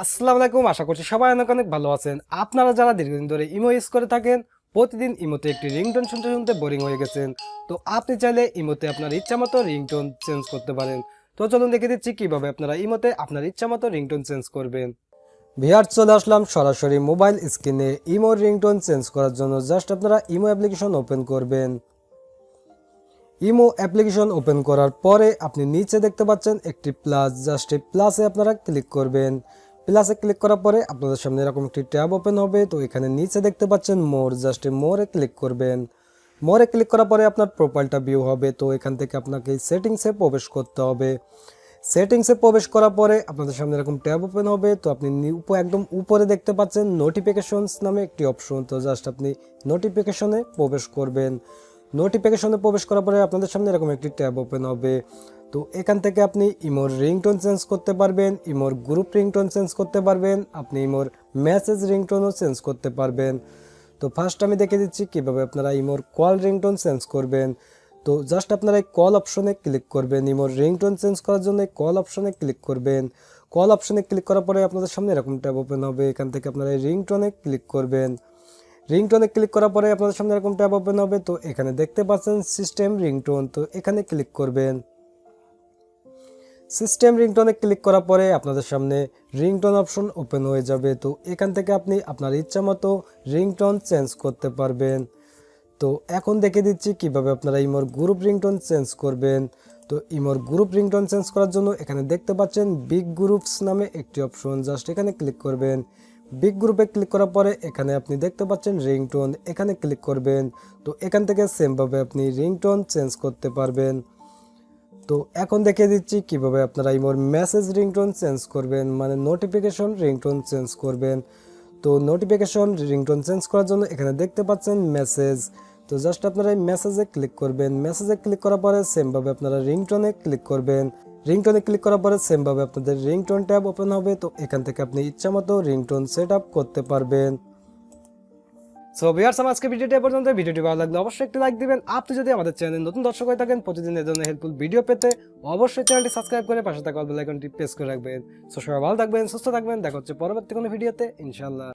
আসসালামু আলাইকুম, আশা করছি সবাই অনেক অনেক ভালো আছেন। আপনারা যারা দীর্ঘদিন ধরে ইমো ইউজ করে থাকেন, প্রতিদিন ইমোতে একটি রিংটোন শুনতে শুনতে বোরিং হয়ে গেছেন, তো আপনি চাইলে ইমোতে আপনার ইচ্ছা মতো রিংটোন চেঞ্জ করতে পারেন। তো চলুন দেখে দিচ্ছি কিভাবে আপনারা ইমোতে আপনার ইচ্ছা মতো রিংটোন চেঞ্জ করবেন। ভিআর চলে আসলাম সরাসরি মোবাইল স্ক্রিনে। ইমোর রিংটোন চেঞ্জ করার জন্য জাস্ট আপনারা ইমো অ্যাপ্লিকেশন ওপেন করবেন। ইমো অ্যাপ্লিকেশন ওপেন করার পরে আপনি নিচে দেখতে পাচ্ছেন একটি প্লাস, জাস্ট এই প্লাসে আপনারা ক্লিক করবেন। প্লাসে ক্লিক করার পরে আপনাদের সামনে এরকম একটি ট্যাব ওপেন হবে। তো এখানে নিচে দেখতে পাচ্ছেন মোর, জাস্ট মোরে ক্লিক করবেন। মোরে ক্লিক করার পরে আপনার প্রোফাইলটা ভিউ হবে। তো এখান থেকে আপনাকে সেটিংসে প্রবেশ করতে হবে। সেটিংসে প্রবেশ করার পরে আপনাদের সামনে এরকম ট্যাব ওপেন হবে। তো আপনি একদম উপরে দেখতে পাচ্ছেন নোটিফিকেশনস নামে একটি অপশন। তো জাস্ট আপনি নোটিফিকেশনে প্রবেশ করবেন। নোটিফিকেশনে প্রবেশ করার পরে আপনাদের সামনে এরকম একটি ট্যাব ওপেন হবে। তো এখান থেকে আপনি ইমোর রিংটোন চেঞ্জ করতে পারবেন, ইমোর গ্রুপ রিংটোন চেঞ্জ করতে পারবেন, আপনি ইমোর মেসেজ রিংটোনও চেঞ্জ করতে পারবেন। তো ফার্স্ট আমি দেখে দিচ্ছি কিভাবে আপনারা ইমোর কল রিংটোন চেঞ্জ করবেন। তো জাস্ট আপনারা এই কল অপশনে ক্লিক করবেন। ইমোর রিংটোন চেঞ্জ করার জন্য এই কল অপশনে ক্লিক করবেন। কল অপশনে ক্লিক করার পরে আপনাদের সামনে এরকম ট্যাব ওপেন হবে। এখান থেকে আপনারা এই রিংটোনে ক্লিক করবেন। রিংটোনে ক্লিক করার পরে আপনাদের সামনে এরকম ট্যাব ওপেন হবে। তো এখানে দেখতে পাচ্ছেন সিস্টেম রিংটোন, তো এখানে ক্লিক করবেন। সিস্টেম রিংটোনে ক্লিক করার পরে আপনাদের সামনে রিংটোন অপশন ওপেন হয়ে যাবে। তো এখান থেকে আপনি আপনার ইচ্ছা মতো রিংটোন চেঞ্জ করতে পারবেন। তো এখন দেখে দিচ্ছি কিভাবে আপনারা ইমোর গ্রুপ রিংটোন চেঞ্জ করবেন। তো ইমোর গ্রুপ রিংটোন চেঞ্জ করার জন্য এখানে দেখতে পাচ্ছেন বিগ গ্রুপস নামে একটি অপশন, জাস্ট এখানে ক্লিক করবেন। বিগ গ্রুপে ক্লিক করার পরে এখানে আপনি দেখতে পাচ্ছেন রিংটোন, এখানে ক্লিক করবেন। তো এখান থেকে সেমভাবে আপনি রিংটোন চেঞ্জ করতে পারবেন। তো এখন দেখে দিচ্ছি কিভাবে আপনারা ইমোর মেসেজ রিংটোন চেঞ্জ করবেন, মানে নোটিফিকেশন রিংটোন চেঞ্জ করবেন। তো নোটিফিকেশন রিংটোন চেঞ্জ করার জন্য এখানে দেখতে পাচ্ছেন মেসেজ। তো জাস্ট আপনারা এই মেসেজে ক্লিক করবেন। মেসেজে ক্লিক করার পরে সেমভাবে আপনারা রিংটোনে ক্লিক করবেন। রিংটোনে ক্লিক করার পরে সেমভাবে আপনাদের রিংটোন ট্যাব ওপেন হবে। তো এখান থেকে আপনি ইচ্ছা মতো রিংটোন সেট আপ করতে পারবেন। সো ভিউয়ার্স, আজকে ভিডিওটি এ পর্যন্ত। ভিডিওটি ভালো লাগলে অবশ্যই একটি লাইক দিবেন। আপনি যদি আমাদের চ্যানেলে নতুন দর্শক হয়ে থাকেন, প্রতিদিন এই ধরনের হেল্পফুল ভিডিও পেতে অবশ্যই চ্যানেলটি সাবস্ক্রাইব করে পাশে থাকা বেল আইকনটি প্রেস করে রাখবেন। সো সবাই ভালো থাকবেন, সুস্থ থাকবেন। দেখা হচ্ছে পরবর্তী কোনো ভিডিওতে ইনশাআল্লাহ।